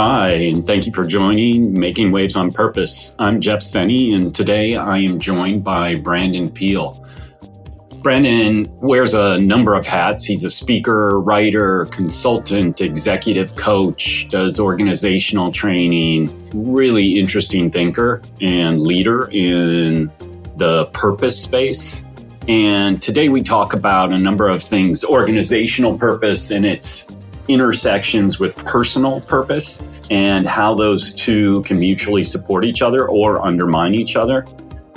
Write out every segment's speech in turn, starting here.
Hi, and thank you for joining Making Waves on Purpose. I'm Jeff Senny, and today I am joined by Brandon Peele. Brandon wears a number of hats. He's a speaker, writer, consultant, executive coach, does organizational training, really interesting thinker and leader in the purpose space. And today we talk about a number of things, organizational purpose and its intersections with personal purpose and how those two can mutually support each other or undermine each other.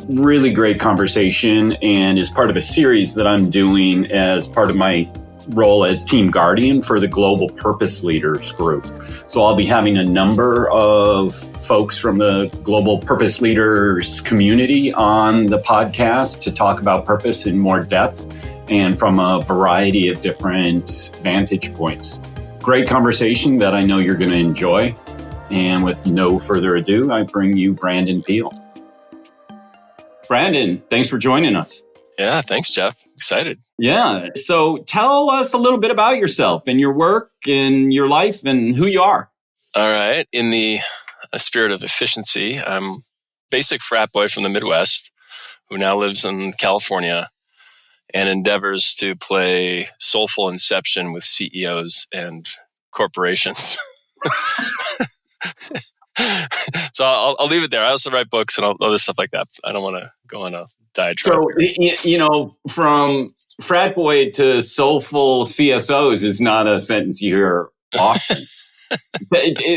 Really great conversation, and is part of a series that I'm doing as part of my role as team guardian for the Global Purpose Leaders Group. So I'll be having a number of folks from the Global Purpose Leaders community on the podcast to talk about purpose in more depth and from a variety of different vantage points. Great conversation that I know you're going to enjoy. And with no further ado, I bring you Brandon Peele. Brandon, thanks for joining us. Yeah, thanks, Jeff. Excited. Yeah. So tell us a little bit about yourself and your work and your life and who you are. All right. In the spirit of efficiency, I'm a basic frat boy from the Midwest who now lives in California and endeavors to play soulful inception with CEOs and corporations. So I'll leave it there. I also write books and all other stuff like that. I don't want to go on a diatribe. So, from frat boy to soulful CSOs is not a sentence you hear often.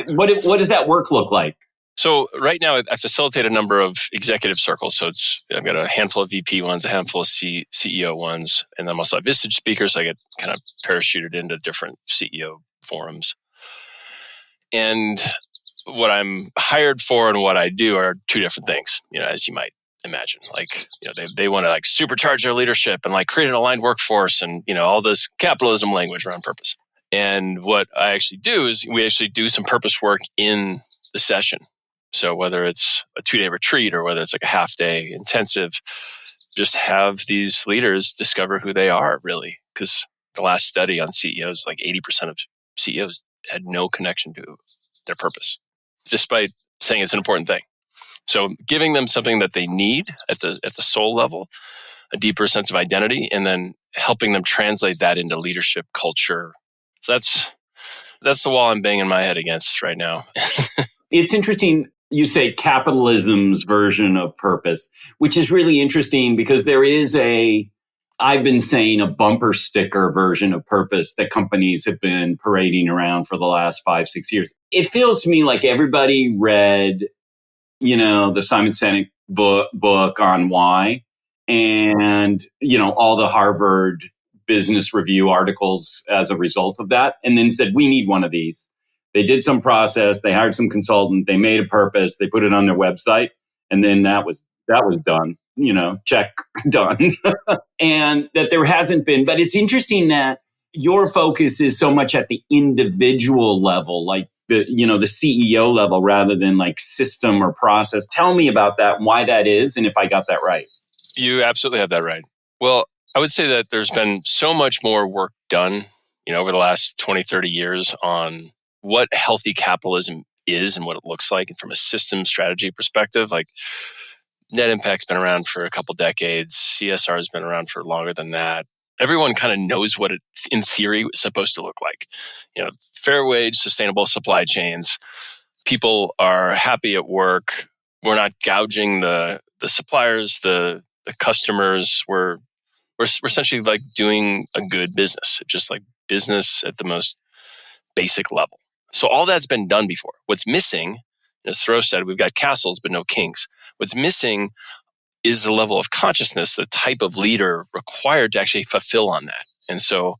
What does that work look like? So right now, I facilitate a number of executive circles. So I've got a handful of VP ones, a handful of CEO ones, and then I'm also a Vistage speaker. So I get kind of parachuted into different CEO forums. And what I'm hired for and what I do are two different things, as you might imagine. Like, they want to like supercharge their leadership and like create an aligned workforce and, all this capitalism language around purpose. And what I actually do is we actually do some purpose work in the session. So whether it's a 2-day retreat or whether it's like a half-day intensive, just have these leaders discover who they are, really. Because the last study on CEOs, like 80% of CEOs had no connection to their purpose, despite saying it's an important thing. So giving them something that they need at the soul level, a deeper sense of identity, and then helping them translate that into leadership culture. So that's the wall I'm banging my head against right now. It's interesting. You say capitalism's version of purpose, which is really interesting because there is I've been saying a bumper sticker version of purpose that companies have been parading around for the last 5-6 years. It feels to me like everybody read, the Simon Sinek book on why and, all the Harvard Business Review articles as a result of that, and then said, we need one of these. They did some process, they hired some consultant, they made a purpose, they put it on their website, and then that was done. Check, done. And that there hasn't been, but it's interesting that your focus is so much at the individual level, like the CEO level rather than like system or process. Tell me about that, why that is, and if I got that right. You absolutely have that right. Well, I would say that there's been so much more work done, over the last 20, 30 years on what healthy capitalism is and what it looks like. And from a system strategy perspective, like net impact's been around for a couple decades. CSR has been around for longer than that. Everyone kind of knows what it, in theory, is supposed to look like. Fair wage, sustainable supply chains. People are happy at work. We're not gouging the suppliers, the customers. We're essentially like doing a good business, just like business at the most basic level. So all that's been done before. What's missing, as Thoreau said, we've got castles but no kings. What's missing is the level of consciousness, the type of leader required to actually fulfill on that. And so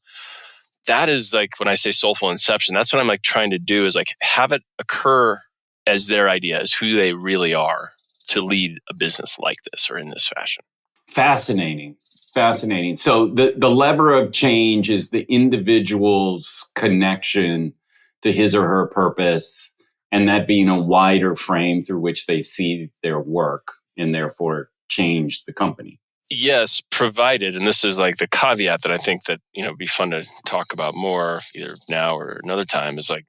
that is like when I say soulful inception, that's what I'm like trying to do is like have it occur as their idea, as who they really are to lead a business like this or in this fashion. Fascinating. So the lever of change is the individual's connection to his or her purpose, and that being a wider frame through which they see their work and therefore change the company. Yes, provided, and this is like the caveat that I think that, would be fun to talk about more either now or another time, is like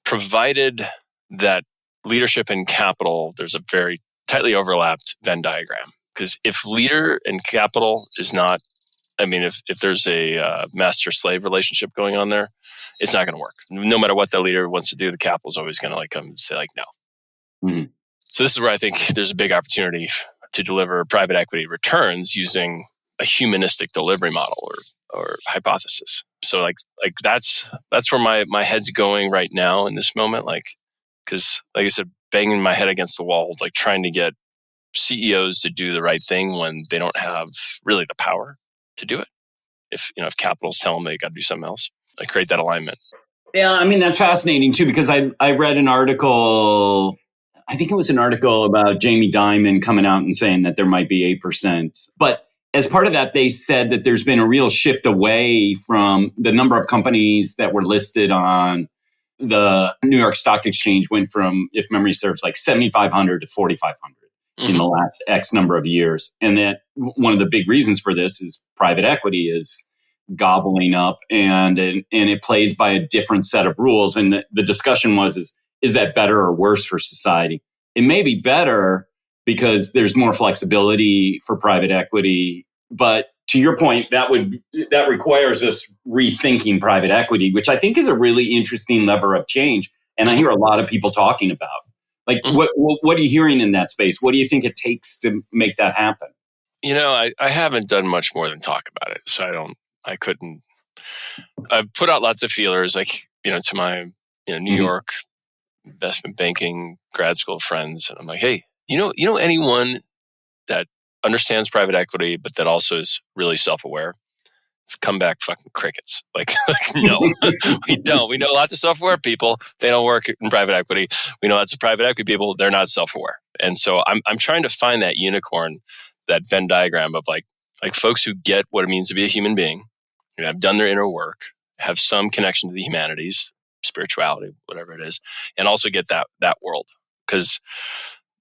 provided that leadership and capital, there's a very tightly overlapped Venn diagram. Because if leader and capital is not, if there's a master-slave relationship going on there, it's not going to work. No matter what the leader wants to do, the capital's always going to come and say no. Mm-hmm. So this is where I think there's a big opportunity to deliver private equity returns using a humanistic delivery model or hypothesis. So that's where my head's going right now in this moment. Because like I said, banging my head against the wall, trying to get CEOs to do the right thing when they don't have really the power to do it. If capital's telling them they got to do something else, create that alignment. Yeah, that's fascinating too, because I read an article. I think it was an article about Jamie Dimon coming out and saying that there might be 8%. But as part of that, they said that there's been a real shift away from the number of companies that were listed on the New York Stock Exchange went from, if memory serves, 7,500 to 4,500 in the last X number of years. And that one of the big reasons for this is private equity is gobbling up and it plays by a different set of rules. And the discussion was, is that better or worse for society? It may be better because there's more flexibility for private equity. But to your point, that requires us rethinking private equity, which I think is a really interesting lever of change. And I hear a lot of people talking about. What are you hearing in that space? What do you think it takes to make that happen? I haven't done much more than talk about it. So I've put out lots of feelers, to my, New York investment banking grad school friends. And I'm like, hey, you know anyone that understands private equity, but that also is really self-aware? It's come back fucking crickets. No, we don't. We know lots of self-aware people. They don't work in private equity. We know lots of private equity people. They're not self-aware. And so I'm trying to find that unicorn, that Venn diagram of folks who get what it means to be a human being, have done their inner work, have some connection to the humanities, spirituality, whatever it is, and also get that world. Because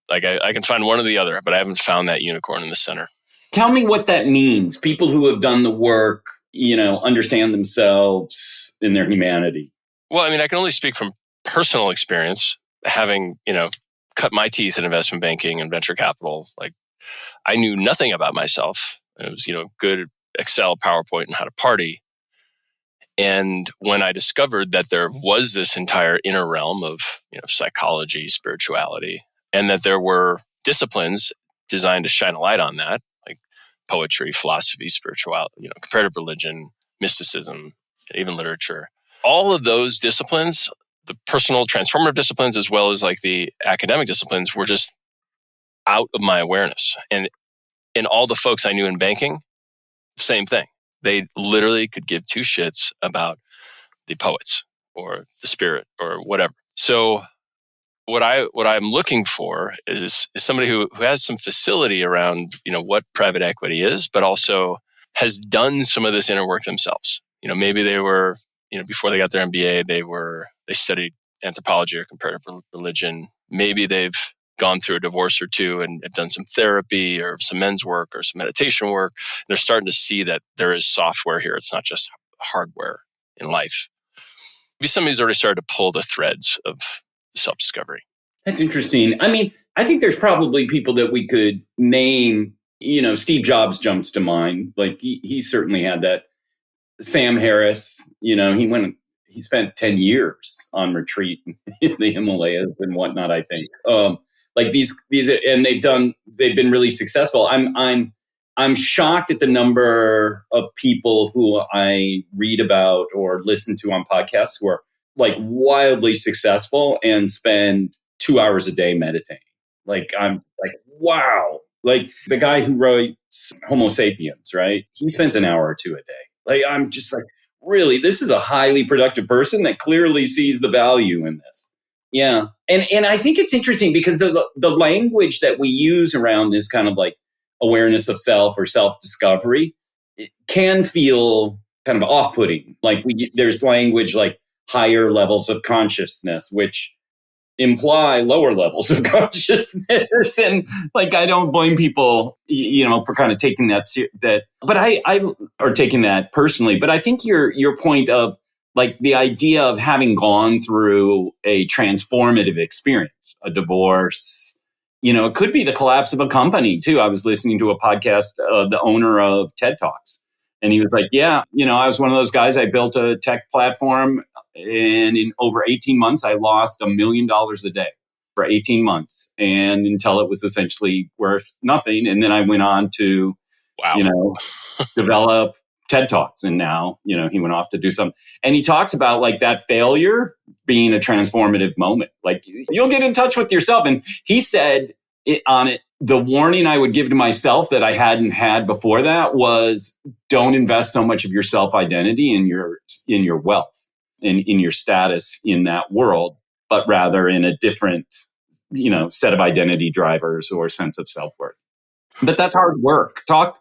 I can find one or the other, but I haven't found that unicorn in the center. Tell me what that means. People who have done the work, understand themselves in their humanity. Well, I can only speak from personal experience, having, cut my teeth in investment banking and venture capital. I knew nothing about myself. It was, good Excel, PowerPoint, and how to party. And when I discovered that there was this entire inner realm of, psychology, spirituality, and that there were disciplines designed to shine a light on that, like poetry, philosophy, spirituality, comparative religion, mysticism, even literature. All of those disciplines, the personal transformative disciplines, as well as the academic disciplines, were just out of my awareness. And in all the folks I knew in banking, same thing. They literally could give two shits about the poets or the spirit or whatever. So what I'm looking for is somebody who has some facility around, what private equity is, but also has done some of this inner work themselves. Maybe they were, before they got their MBA, they studied anthropology or comparative religion. Maybe they've gone through a divorce or two and have done some therapy or some men's work or some meditation work. They're starting to see that there is software here. It's not just hardware in life. Maybe somebody's already started to pull the threads of self-discovery. That's interesting. I think there's probably people that we could name. Steve Jobs jumps to mind. He certainly had that. Sam Harris, he spent 10 years on retreat in the Himalayas and whatnot, I think. These, and they've been really successful. I'm shocked at the number of people who I read about or listen to on podcasts who are wildly successful and spend 2 hours a day meditating. I'm wow. The guy who writes Homo Sapiens, right? He spends an hour or two a day. I'm just really, this is a highly productive person that clearly sees the value in this. Yeah. And I think it's interesting because the language that we use around this kind of awareness of self or self-discovery, it can feel kind of off-putting. There's language higher levels of consciousness, which imply lower levels of consciousness. And I don't blame people, for kind of taking that, but I are taking that personally. But I think your point of like the idea of having gone through a transformative experience, a divorce, it could be the collapse of a company too. I was listening to a podcast of the owner of TED Talks, and he was like, yeah, I was one of those guys. I built a tech platform, and in over 18 months, I lost $1 million a day for 18 months, and until it was essentially worth nothing. And then I went on to, Wow. develop TED Talks. And now, he went off to do something. And he talks about like that failure being a transformative moment. Like you'll get in touch with yourself. And he said the warning I would give to myself that I hadn't had before that was don't invest so much of your self-identity in your wealth and in your status in that world, but rather in a different, set of identity drivers or sense of self-worth. But that's hard work. Talk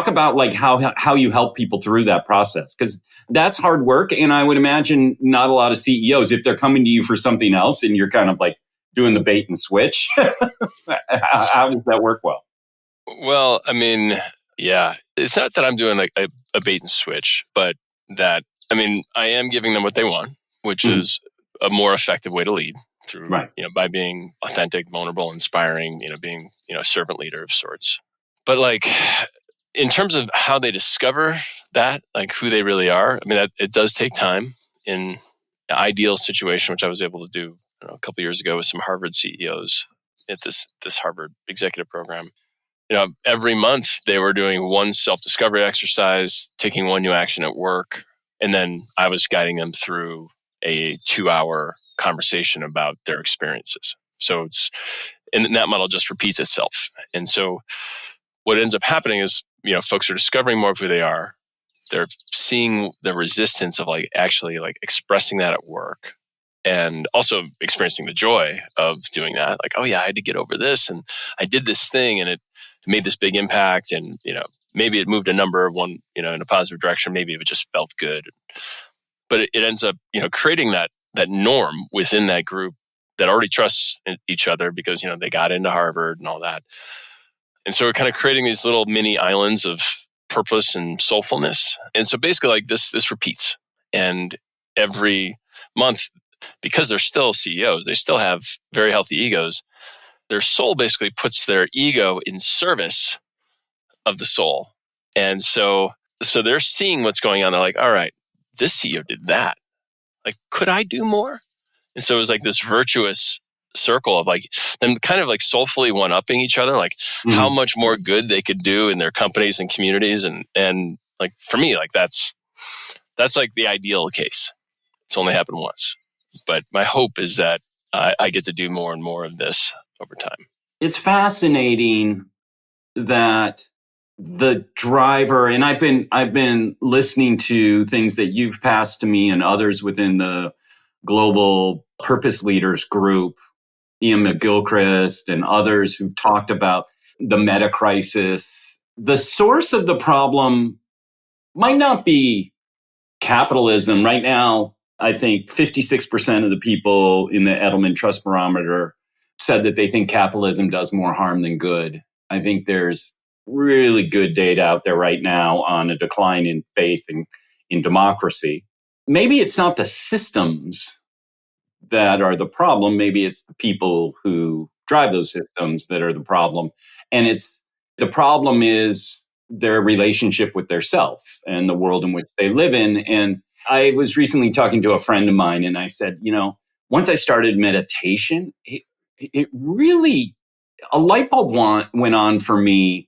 about like how you help people through that process, because that's hard work. And I would imagine not a lot of CEOs, if they're coming to you for something else and you're kind of like doing the bait and switch, how does that work well? Well, I mean, yeah, it's not that I'm doing like a bait and switch, but that, I mean, I am giving them what they want, which is a more effective way to lead through, Right. By being authentic, vulnerable, inspiring, being, a servant leader of sorts. But like, in terms of how they discover that, like who they really are, I mean, it does take time. In an ideal situation, which I was able to do a couple of years ago with some Harvard CEOs at this Harvard executive program. Every month they were doing one self-discovery exercise, taking one new action at work, and then I was guiding them through a 2-hour conversation about their experiences. So and that model just repeats itself. And so what ends up happening is, folks are discovering more of who they are. They're seeing the resistance of like actually like expressing that at work, and also experiencing the joy of doing that. Like, oh yeah, I had to get over this and I did this thing and it made this big impact. And, maybe it moved a number of one, in a positive direction. Maybe it just felt good, but it ends up, creating that norm within that group that already trusts each other because, they got into Harvard and all that. And so we're kind of creating these little mini islands of purpose and soulfulness. And so basically like this repeats. And every month, because they're still CEOs, they still have very healthy egos. Their soul basically puts their ego in service of the soul. And so they're seeing what's going on. They're like, all right, this CEO did that. Like, could I do more? And so it was like this virtuous circle of like them kind of like soulfully one-upping each other, like how much more good they could do in their companies and communities. And like for me, like that's like the ideal case. It's only happened once. But my hope is that I get to do more and more of this over time. It's fascinating that the driver, and I've been listening to things that you've passed to me and others within the global purpose leaders group, Ian McGilchrist and others who've talked about the meta crisis. The source of the problem might not be capitalism. Right now, I think 56% of the people in the Edelman Trust Barometer said that they think capitalism does more harm than good. I think there's really good data out there right now on a decline in faith in democracy. Maybe it's not the systems that are the problem. Maybe it's the people who drive those systems that are the problem. And the problem is their relationship with their self and the world in which they live in. And I was recently talking to a friend of mine and I said, once I started meditation, it really, a light bulb went on for me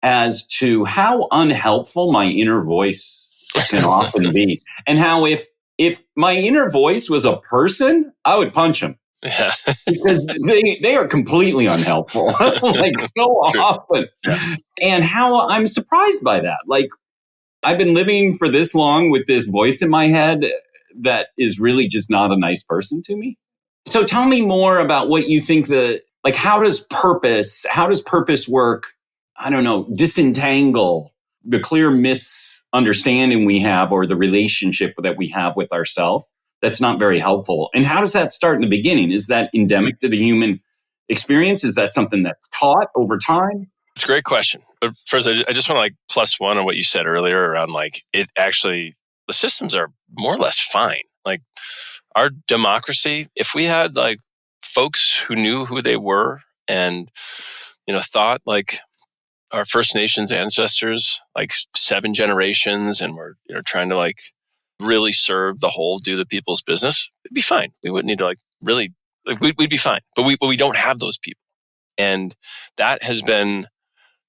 as to how unhelpful my inner voice can often be. And how if my inner voice was a person, I would punch him. Yeah. Because they are completely unhelpful, like so often. Yeah. And how I'm surprised by that. Like, I've been living for this long with this voice in my head that is really just not a nice person to me. So tell me more about what you think how does purpose work? I don't know, disentangle the clear misunderstanding we have or the relationship that we have with ourselves that's not very helpful. And how does that start in the beginning? Is that endemic to the human experience? Is that something that's taught over time? It's a great question. But first, I just want to plus one on what you said earlier around like it actually the systems are more or less fine. Like our democracy, if we had like folks who knew who they were and, thought like our First Nations ancestors, like 7 generations, and we're, trying to like really serve the whole, do the people's business, it'd be fine. We wouldn't need to like really, like we'd be fine. But we don't have those people. And that has been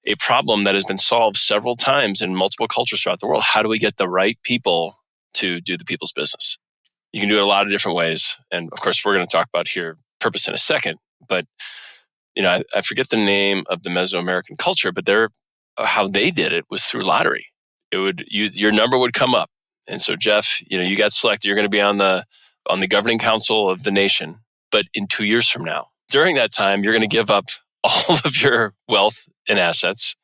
a problem that has been solved several times in multiple cultures throughout the world. How do we get the right people to do the people's business? You can do it a lot of different ways. And of course, we're going to talk about here purpose in a second. But, I forget the name of the Mesoamerican culture, but how they did it was through lottery. Your number would come up. And so, Jeff, you got selected. You're going to be on the governing council of the nation. But in 2 years from now, during that time, you're going to give up all of your wealth and assets.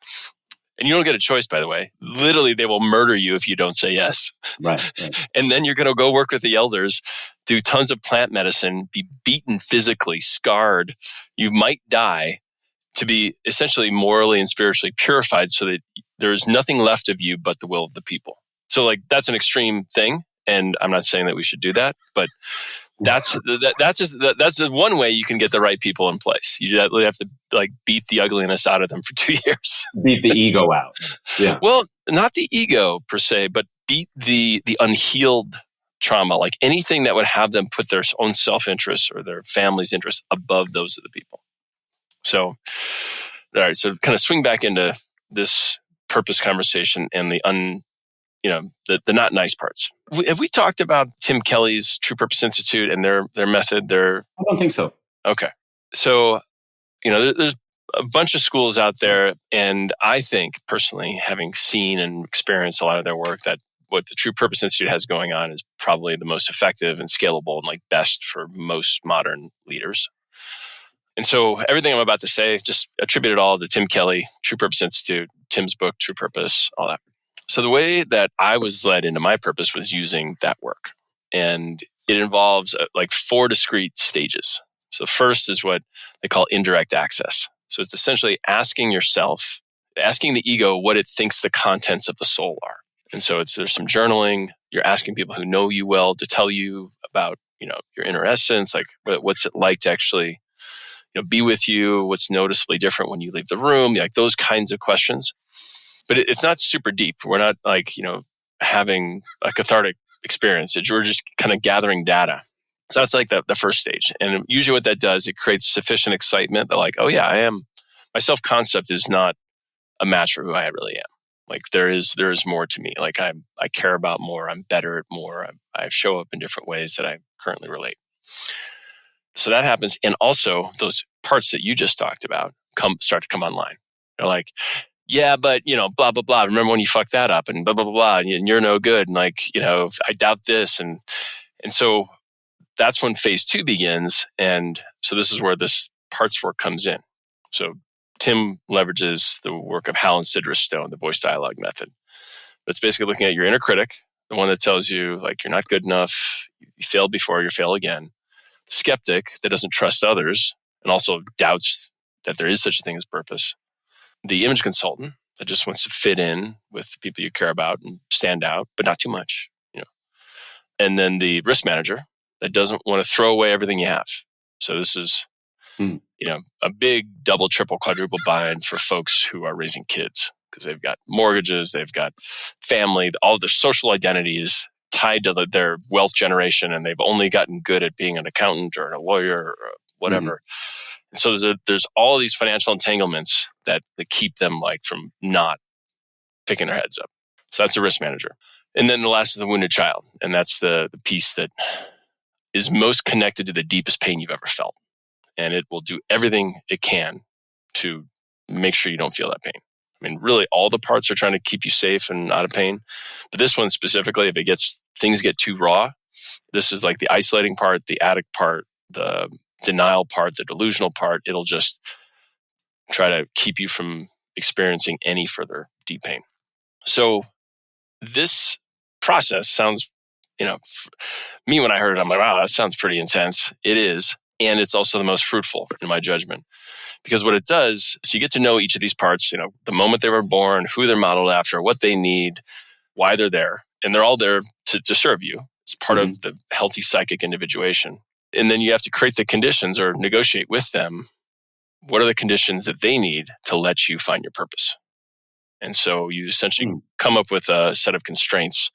And you don't get a choice, by the way. Literally, they will murder you if you don't say yes. Right. And then you're going to go work with the elders, do tons of plant medicine, be beaten physically, scarred. You might die to be essentially morally and spiritually purified so that there's nothing left of you but the will of the people. So like that's an extreme thing. And I'm not saying that we should do that, but that's one way you can get the right people in place. You have to like beat the ugliness out of them for 2 years. Beat the ego out. Yeah. Well, not the ego per se, but beat the unhealed trauma, like anything that would have them put their own self-interest or their family's interests above those of the people. So, all right. So kind of swing back into this purpose conversation and the not nice parts. Have we talked about Tim Kelly's True Purpose Institute and their method? I don't think so. Okay. So, there's a bunch of schools out there, and I think personally, having seen and experienced a lot of their work, that what the True Purpose Institute has going on is probably the most effective and scalable and like best for most modern leaders. And so everything I'm about to say, just attribute it all to Tim Kelly, True Purpose Institute, Tim's book, True Purpose, all that. So the way that I was led into my purpose was using that work. And it involves like 4 discrete stages. So first is what they call indirect access. So it's essentially asking the ego what it thinks the contents of the soul are. And so there's some journaling. You're asking people who know you well to tell you about, your inner essence, like what's it like to actually, be with you, what's noticeably different when you leave the room, like those kinds of questions. But it's not super deep. We're not like, having a cathartic experience. We're just kind of gathering data. So that's like the first stage. And usually what that does, it creates sufficient excitement that like, oh yeah, my self-concept is not a match for who I really am. Like there is more to me. Like I care about more. I'm better at more. I show up in different ways that I currently relate. So that happens. And also those parts that you just talked about start to come online. They're like, yeah, but, blah, blah, blah. Remember when you fucked that up and blah, blah, blah, blah, and you're no good. And like, I doubt this. And so that's when phase 2 begins. And so this is where this parts work comes in. So Tim leverages the work of Hal and Sidra Stone, the voice dialogue method. It's basically looking at your inner critic, the one that tells you like, you're not good enough. You failed before, you fail again. The skeptic that doesn't trust others and also doubts that there is such a thing as purpose. The image consultant that just wants to fit in with the people you care about and stand out, but not too much, And then the risk manager that doesn't want to throw away everything you have. So this is, a big double, triple, quadruple bind for folks who are raising kids because they've got mortgages, they've got family, all of their social identity is tied to their wealth generation, and they've only gotten good at being an accountant or a lawyer or whatever. And so there's all these financial entanglements that keep them like from not picking their heads up. So that's the risk manager. And then the last is the wounded child. And that's the piece that is most connected to the deepest pain you've ever felt. And it will do everything it can to make sure you don't feel that pain. I mean, really all the parts are trying to keep you safe and out of pain. But this one specifically, if things get too raw, this is like the isolating part, the addict part, the denial part, the delusional part. It'll just try to keep you from experiencing any further deep pain. So this process sounds, me when I heard it, I'm like, wow, that sounds pretty intense. It is. And it's also the most fruitful in my judgment. Because what it does is you get to know each of these parts, the moment they were born, who they're modeled after, what they need, why they're there. And they're all there to serve you. It's part of the healthy psychic individuation. And then you have to create the conditions or negotiate with them. What are the conditions that they need to let you find your purpose? And so you essentially come up with a set of constraints.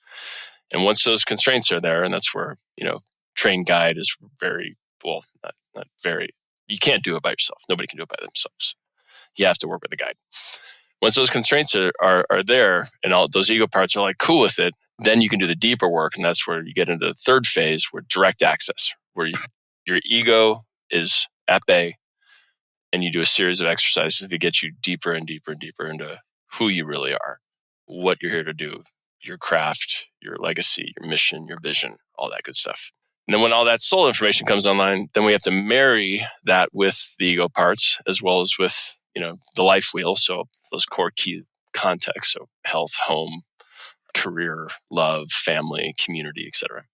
And once those constraints are there, and that's where, trained guide is very, well, not very, you can't do it by yourself. Nobody can do it by themselves. You have to work with a guide. Once those constraints are there and all those ego parts are like cool with it, then you can do the deeper work. And that's where you get into the third phase, where direct access, where your ego is at bay and you do a series of exercises to get you deeper and deeper and deeper into who you really are, what you're here to do, your craft, your legacy, your mission, your vision, all that good stuff. And then when all that soul information comes online, then we have to marry that with the ego parts as well as with, the life wheel. So those core key contexts, so health, home, career, love, family, community, etc.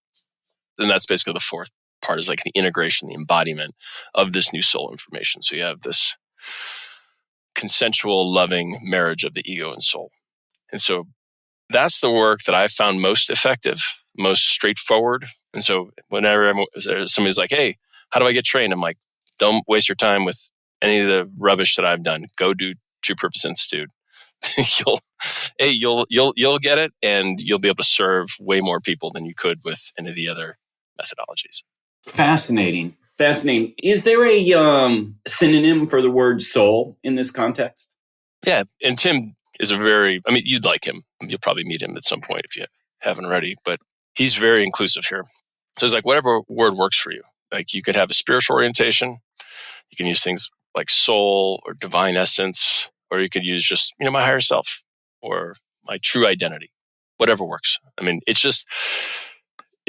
Then that's basically the fourth part, is like the integration, the embodiment of this new soul information. So you have this consensual, loving marriage of the ego and soul. And so that's the work that I found most effective, most straightforward. And so whenever somebody's like, hey, how do I get trained? I'm like, don't waste your time with any of the rubbish that I've done. Go do True Purpose Institute. you'll get it, and you'll be able to serve way more people than you could with any of the other methodologies. Fascinating. Is there a synonym for the word soul in this context? Yeah, and Tim is you'd like him. You'll probably meet him at some point if you haven't already, but he's very inclusive here. So it's like whatever word works for you. Like you could have a spiritual orientation. You can use things like soul or divine essence, or you could use just, my higher self or my true identity, whatever works. It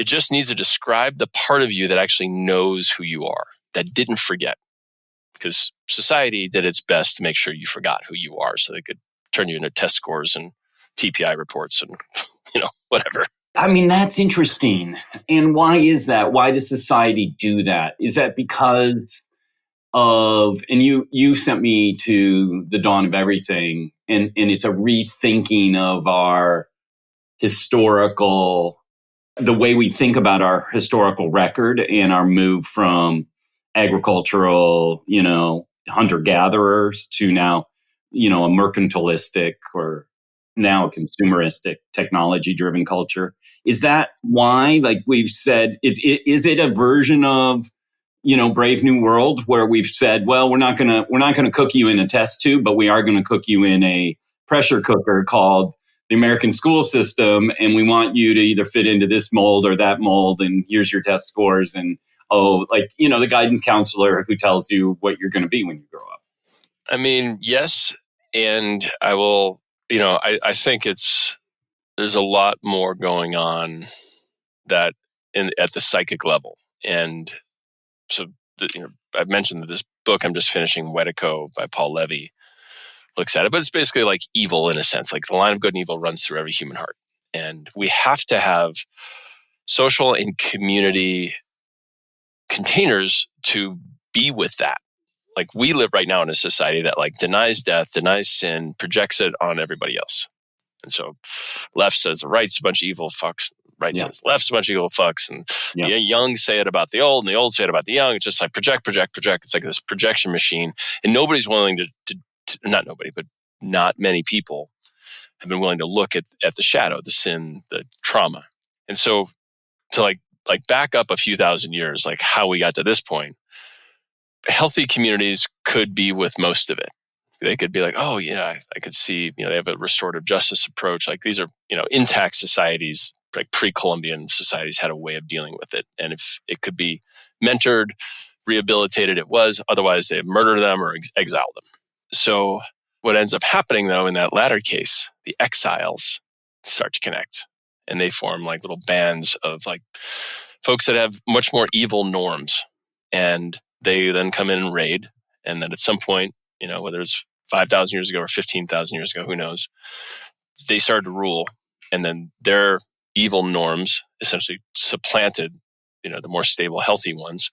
just needs to describe the part of you that actually knows who you are, that didn't forget. Because society did its best to make sure you forgot who you are so they could turn you into test scores and TPI reports and, whatever. That's interesting. And why is that? Why does society do that? Is that because of, and you sent me to The Dawn of Everything, and it's a rethinking of our the way we think about our historical record and our move from agricultural, hunter-gatherers to now, a mercantilistic or now a consumeristic technology-driven culture. Is that why, like we've said, is it a version of, Brave New World, where we've said, well, we're not gonna cook you in a test tube, but we are gonna cook you in a pressure cooker called the American school system, and we want you to either fit into this mold or that mold, and here's your test scores, and the guidance counselor who tells you what you're going to be when you grow up. Yes, and I will. I think there's a lot more going on that at the psychic level, and so I've mentioned that this book I'm just finishing, Wetico by Paul Levy, looks at it, but it's basically like evil in a sense. Like the line of good and evil runs through every human heart, and we have to have social and community containers to be with that. Like we live right now in a society that like denies death, denies sin, projects it on everybody else. And so left says the right's a bunch of evil fucks. Right says left's a bunch of evil fucks. And the young say it about the old and the old say it about the young. It's just like project. It's like this projection machine. And nobody's willing not nobody, but not many people have been willing to look at the shadow, the sin, the trauma. And so to like back up a few thousand years, like how we got to this point, healthy communities could be with most of it. They could be like, oh yeah, I could see, they have a restorative justice approach. Like these are, intact societies, like pre-Columbian societies had a way of dealing with it. And if it could be mentored, rehabilitated, it was. Otherwise, they murder them or exile them. So what ends up happening though, in that latter case, the exiles start to connect, and they form like little bands of like folks that have much more evil norms, and they then come in and raid. And then at some point, whether it's 5,000 years ago or 15,000 years ago, who knows, they started to rule, and then their evil norms essentially supplanted, the more stable, healthy ones.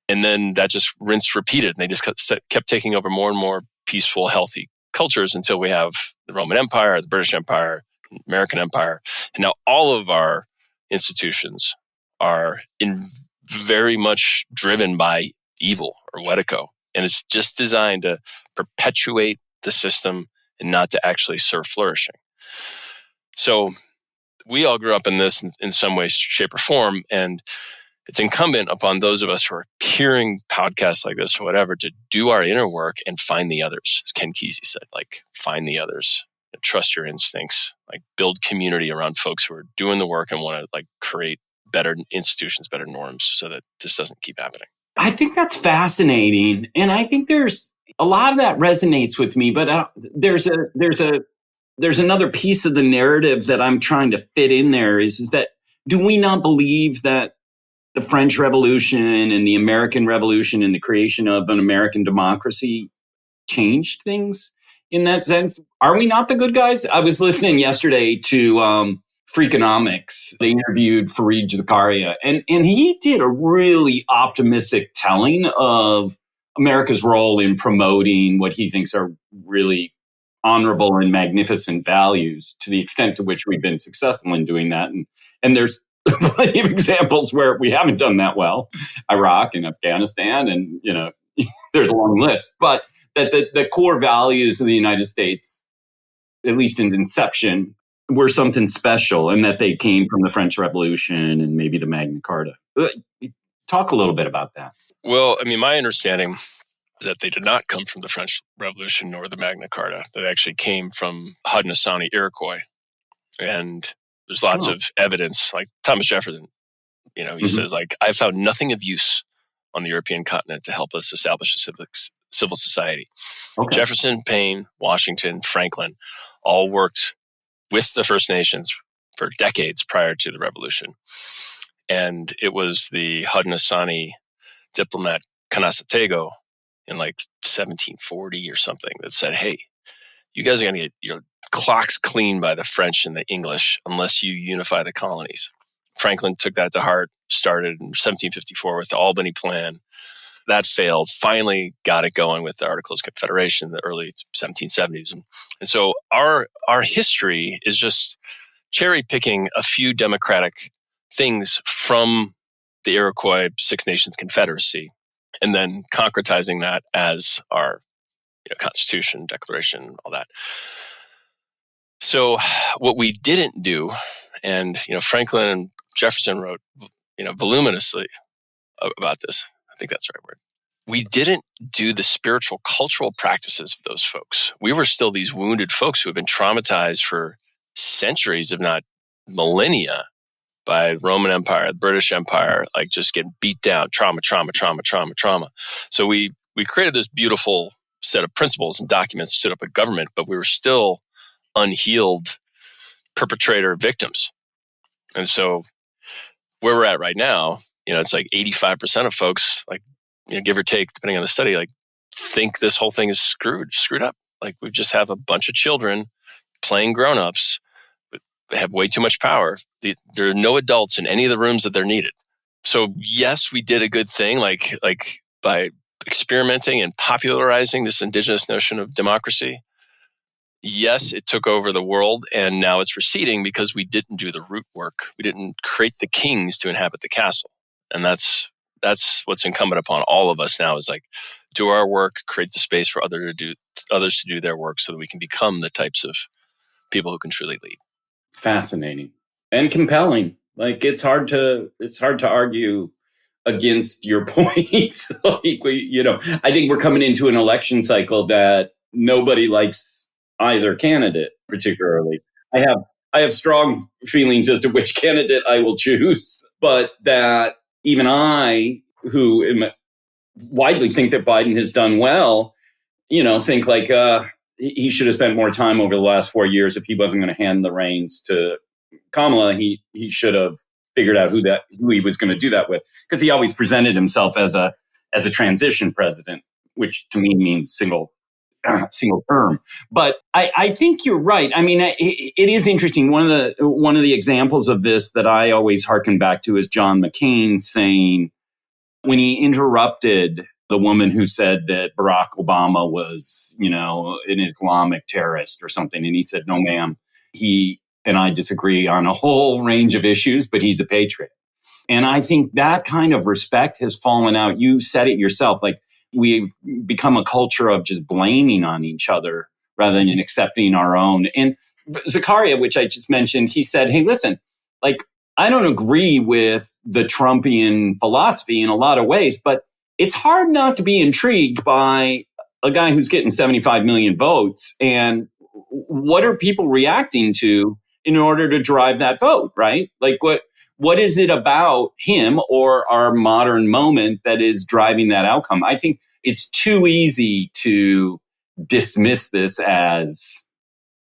And then that just rinsed, repeated. And they just kept taking over more and more peaceful, healthy cultures until we have the Roman Empire, the British Empire, American empire. And now all of our institutions are very much driven by evil or Wetico. And it's just designed to perpetuate the system and not to actually serve flourishing. So we all grew up in this in some way, shape, or form. And it's incumbent upon those of us who are hearing podcasts like this or whatever to do our inner work and find the others. As Ken Kesey said, like, find the others, trust your instincts, like build community around folks who are doing the work and want to like create better institutions, better norms so that this doesn't keep happening. I think that's fascinating. And I think there's a lot of that resonates with me, but there's another piece of the narrative that I'm trying to fit in there is that do we not believe that the French Revolution and the American Revolution and the creation of an American democracy changed things in that sense? Are we not the good guys? I was listening yesterday to Freakonomics. They interviewed Fareed Zakaria, and he did a really optimistic telling of America's role in promoting what he thinks are really honorable and magnificent values to the extent to which we've been successful in doing that. And there's plenty of examples where we haven't done that well, Iraq and Afghanistan, and there's a long list. But that the core values of the United States, at least in inception, were something special, and that they came from the French Revolution and maybe the Magna Carta. Talk a little bit about that. Well, I mean, my understanding is that they did not come from the French Revolution nor the Magna Carta. They actually came from Haudenosaunee Iroquois, and there's lots of evidence, like Thomas Jefferson, he says, like, I found nothing of use on the European continent to help us establish a civil society. Okay. Jefferson, Payne, Washington, Franklin all worked with the First Nations for decades prior to the Revolution. And it was the Haudenosaunee diplomat Canasatego in like 1740 or something that said, hey, you guys are going to get your clocks cleaned by the French and the English unless you unify the colonies. Franklin took that to heart, started in 1754 with the Albany Plan. That failed, finally got it going with the Articles of Confederation in the early 1770s. And so our history is just cherry picking a few democratic things from the Iroquois Six Nations Confederacy and then concretizing that as our Constitution, Declaration, all that. So what we didn't do, and Franklin and Jefferson wrote voluminously about this. I think that's the right word. We didn't do the spiritual, cultural practices of those folks. We were still these wounded folks who have been traumatized for centuries, if not millennia, by the Roman Empire, the British Empire, like just getting beat down, trauma. So we created this beautiful set of principles and documents, stood up a government, but we were still unhealed perpetrator victims. And so where we're at right now, it's like 85% of folks, like, give or take, depending on the study, like think this whole thing is screwed up. Like we just have a bunch of children playing grown-ups, but they have way too much power. There are no adults in any of the rooms that they're needed. So yes, we did a good thing, like by experimenting and popularizing this indigenous notion of democracy. Yes, it took over the world, and now it's receding because we didn't do the root work. We didn't create the kings to inhabit the castle. And that's what's incumbent upon all of us now is like do our work, create the space for others to do their work so that we can become the types of people who can truly lead. Fascinating and compelling. Like it's hard to argue against your points. I think we're coming into an election cycle that nobody likes either candidate particularly. I have strong feelings as to which candidate I will choose, but that even I, who am widely think that Biden has done well, think like he should have spent more time over the last 4 years. If he wasn't going to hand the reins to Kamala, he should have figured out who he was going to do that with, because he always presented himself as a transition president, which to me means single term. But I think you're right. I mean, it is interesting. One of the examples of this that I always hearken back to is John McCain saying, when he interrupted the woman who said that Barack Obama was, an Islamic terrorist or something, and he said, "No, ma'am." He and I disagree on a whole range of issues, but he's a patriot. And I think that kind of respect has fallen out. You said it yourself, like we've become a culture of just blaming on each other rather than accepting our own. And Zakaria, which I just mentioned, he said, hey, listen, like, I don't agree with the Trumpian philosophy in a lot of ways, but it's hard not to be intrigued by a guy who's getting 75 million votes. And what are people reacting to in order to drive that vote, right? Like, what is it about him or our modern moment that is driving that outcome? I think it's too easy to dismiss this as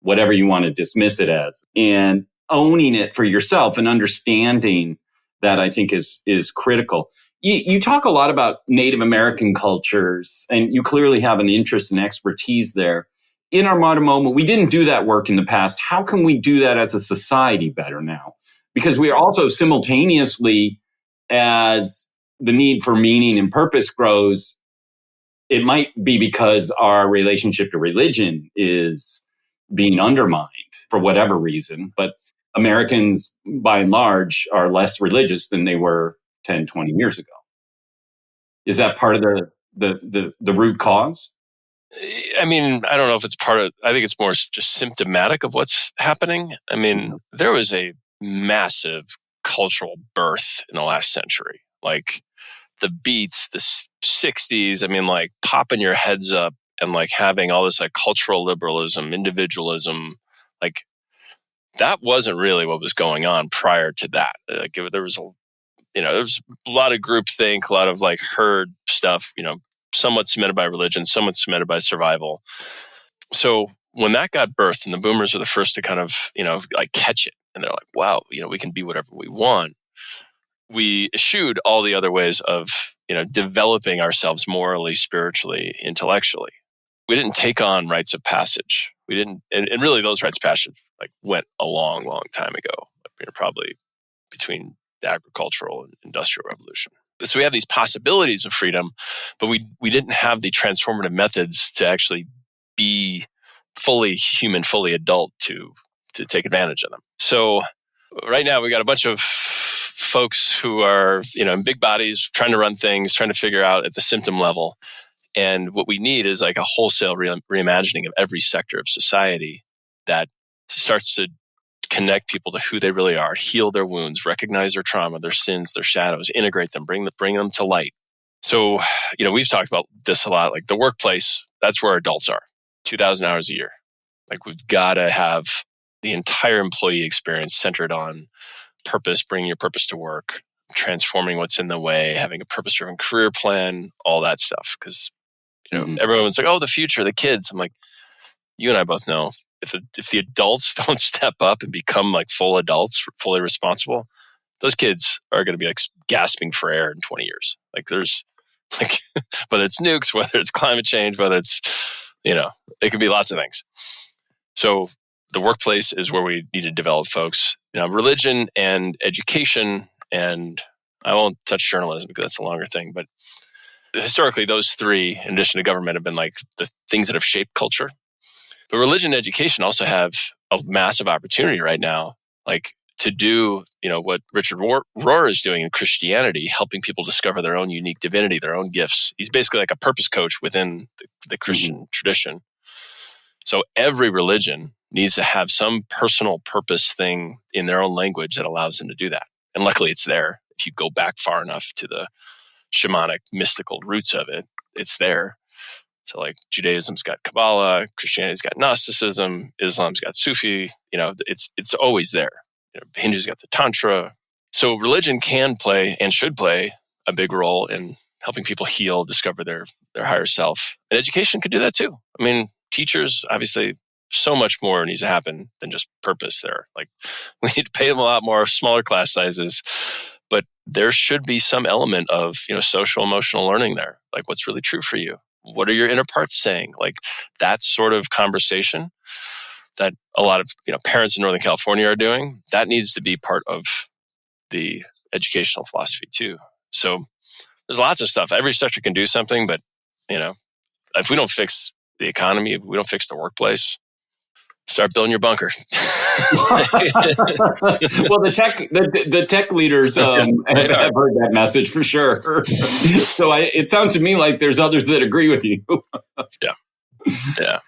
whatever you want to dismiss it as, and owning it for yourself and understanding that, I think, is critical. You talk a lot about Native American cultures, and you clearly have an interest and expertise there. In our modern moment, we didn't do that work in the past. How can we do that as a society better now? Because we are also simultaneously, as the need for meaning and purpose grows, it might be because our relationship to religion is being undermined for whatever reason. But Americans, by and large, are less religious than they were 10, 20 years ago. Is that part of the root cause? I mean, I don't know if it's part of, I think it's more just symptomatic of what's happening. I mean, there was a massive cultural birth in the last century. Like the Beats, the 60s, I mean, like popping your heads up and like having all this like cultural liberalism, individualism, like that wasn't really what was going on prior to that. Like there was a lot of groupthink, a lot of like herd stuff, somewhat cemented by religion, somewhat cemented by survival. So when that got birthed, and the boomers were the first to kind of, like catch it, and they're like, wow, we can be whatever we want. We eschewed all the other ways of, developing ourselves morally, spiritually, intellectually. We didn't take on rites of passage. We didn't, and really those rites of passage like went a long, long time ago, probably between the agricultural and industrial revolution. So we have these possibilities of freedom, but we didn't have the transformative methods to actually be fully human, fully adult to take advantage of them. So right now we got a bunch of folks who are, in big bodies trying to run things, trying to figure out at the symptom level. And what we need is like a wholesale reimagining of every sector of society that starts to connect people to who they really are, heal their wounds, recognize their trauma, their sins, their shadows, integrate them, bring them to light. So, we've talked about this a lot, like the workplace, that's where adults are, 2,000 hours a year. Like we've got to have the entire employee experience centered on purpose, bringing your purpose to work, transforming what's in the way, having a purpose-driven career plan, all that stuff. Because, everyone's like, oh, the future, the kids. I'm like, you and I both know if the adults don't step up and become like full adults, fully responsible, those kids are going to be like gasping for air in 20 years. Like there's like, whether it's nukes, whether it's climate change, whether it's, it could be lots of things. So the workplace is where we need to develop folks, religion and education. And I won't touch journalism because that's a longer thing, but historically those three, in addition to government, have been like the things that have shaped culture. But religion and education also have a massive opportunity right now, like to do, what Richard Rohr is doing in Christianity, helping people discover their own unique divinity, their own gifts. He's basically like a purpose coach within the Christian tradition. So every religion needs to have some personal purpose thing in their own language that allows them to do that. And luckily it's there. If you go back far enough to the shamanic, mystical roots of it, it's there. So like Judaism's got Kabbalah, Christianity's got Gnosticism, Islam's got Sufi, it's always there. Hindu's got the Tantra. So religion can play and should play a big role in helping people heal, discover their higher self. And education could do that too. I mean, teachers, obviously, so much more needs to happen than just purpose there. Like we need to pay them a lot more, smaller class sizes, but there should be some element of, social emotional learning there. Like what's really true for you? What are your inner parts saying? Like that sort of conversation that a lot of parents in Northern California are doing, that needs to be part of the educational philosophy too. So there's lots of stuff. Every sector can do something, but if we don't fix the economy, if we don't fix the workplace, start building your bunker. Well, the tech leaders have heard that message for sure. So it sounds to me like there's others that agree with you. Yeah.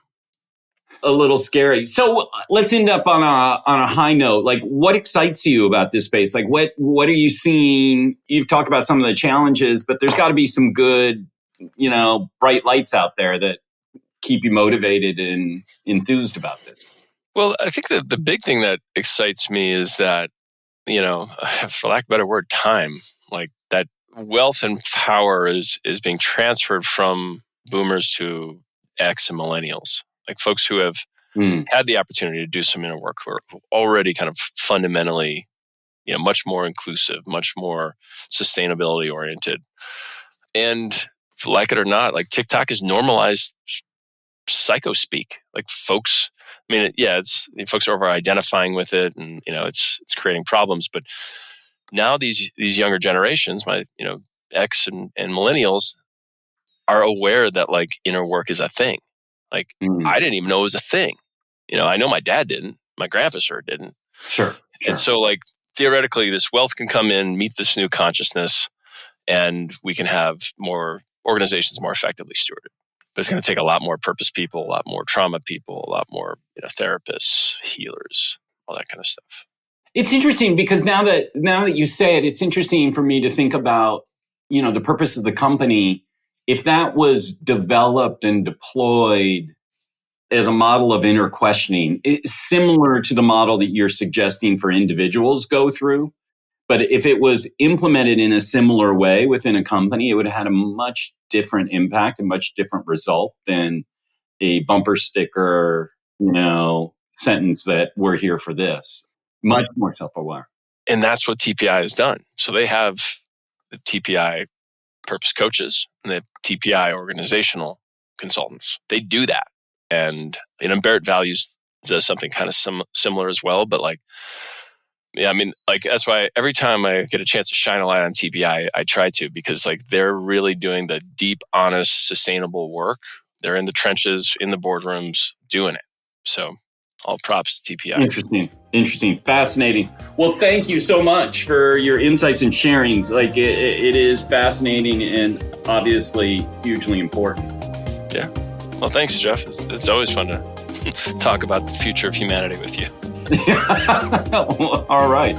A little scary. So let's end up on a high note. Like, what excites you about this space? Like, what are you seeing? You've talked about some of the challenges, but there's got to be some good, bright lights out there that keep you motivated and enthused about this. Well, I think the big thing that excites me is that, for lack of a better word, time. Like that wealth and power is being transferred from boomers to X and millennials. Like folks who have had the opportunity to do some inner work, who are already kind of fundamentally, much more inclusive, much more sustainability oriented. And like it or not, like TikTok has normalized psycho speak. Like folks, folks are over identifying with it, and it's creating problems. But now these younger generations, my X and millennials, are aware that like inner work is a thing. Like I didn't even know it was a thing. I know my dad didn't. My grandpa sure didn't. Sure. And so like theoretically, this wealth can come in, meet this new consciousness, and we can have more organizations more effectively stewarded. But it's going to take a lot more purpose people, a lot more trauma people, a lot more therapists, healers, all that kind of stuff. It's interesting because now that you say it, it's interesting for me to think about, the purpose of the company. If that was developed and deployed as a model of inner questioning, it's similar to the model that you're suggesting for individuals go through. But if it was implemented in a similar way within a company, it would have had a much different impact, a much different result than a bumper sticker, sentence that we're here for this. Much more self-aware. And that's what TPI has done. So they have the TPI purpose coaches and the TPI organizational consultants. They do that. And Barrett Values does something kind of similar as well. But that's why every time I get a chance to shine a light on TPI, I try to, because they're really doing the deep, honest, sustainable work. They're in the trenches, in the boardrooms, doing it. So all props to TPI. Interesting, fascinating. Well, thank you so much for your insights and sharing. It is fascinating and obviously hugely important. Yeah. Well, thanks, Jeff. It's always fun to talk about the future of humanity with you. All right.